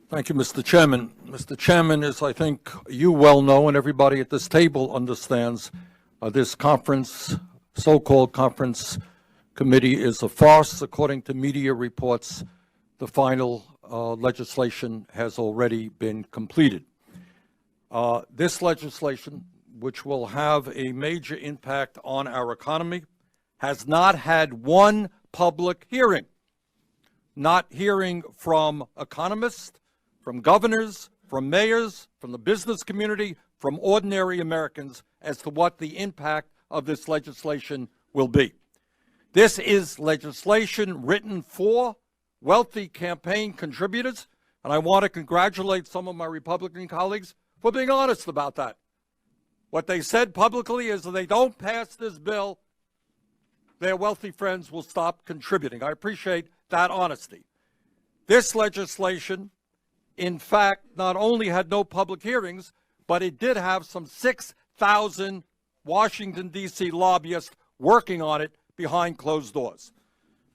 Thank you, Mr. Chairman. Mr. Chairman, as I think you well know and everybody at this table understands, this conference, so-called conference committee is a farce. According to media reports, the final legislation has already been completed. This legislation, which will have a major impact on our economy, has not had one public hearing. Not hearing from economists, from governors, from mayors, from the business community, from ordinary Americans as to what the impact of this legislation will be. This is legislation written for wealthy campaign contributors, and I want to congratulate some of my Republican colleagues for being honest about that. What they said publicly is if they don't pass this bill, their wealthy friends will stop contributing. I appreciate that honesty. This legislation, in fact, not only had no public hearings, but it did have some 6,000 Washington, D.C. lobbyists working on it behind closed doors.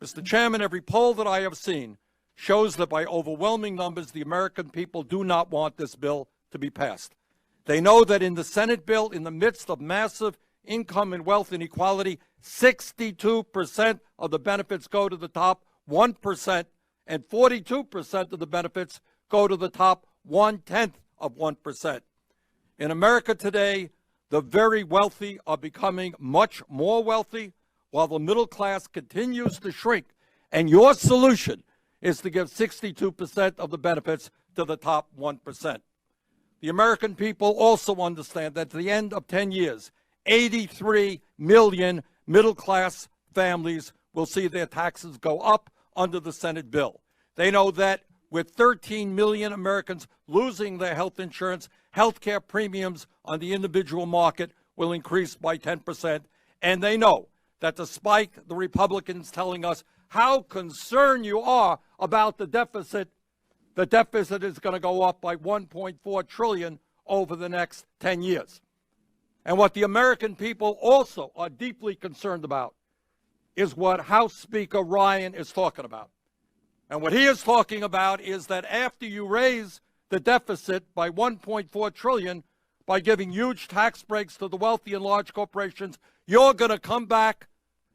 Mr. Chairman, every poll that I have seen shows that by overwhelming numbers, the American people do not want this bill to be passed. They know that in the Senate bill, in the midst of massive income and wealth inequality, 62% of the benefits go to the top 1%, and 42% of the benefits go to the top 1/10 of 1%. In America today, the very wealthy are becoming much more wealthy while the middle class continues to shrink. And your solution is to give 62% of the benefits to the top 1%. The American people also understand that at the end of 10 years, 83 million middle-class families will see their taxes go up under the Senate bill. They know that with 13 million Americans losing their health insurance, health care premiums on the individual market will increase by 10%. And they know that despite the Republicans telling us how concerned you are about the deficit is going to go up by $1.4 trillion over the next 10 years. And what the American people also are deeply concerned about is what House Speaker Ryan is talking about. And what he is talking about is that after you raise the deficit by $1.4 trillion by giving huge tax breaks to the wealthy and large corporations, you're going to come back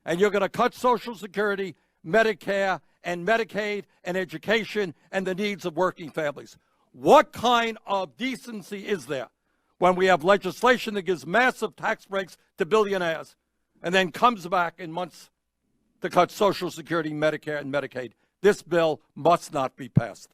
and you're going to cut Social Security, Medicare, and Medicaid, and education, and the needs of working families. What kind of decency is there when we have legislation that gives massive tax breaks to billionaires and then comes back in months to cut Social Security, Medicare, and Medicaid? This bill must not be passed.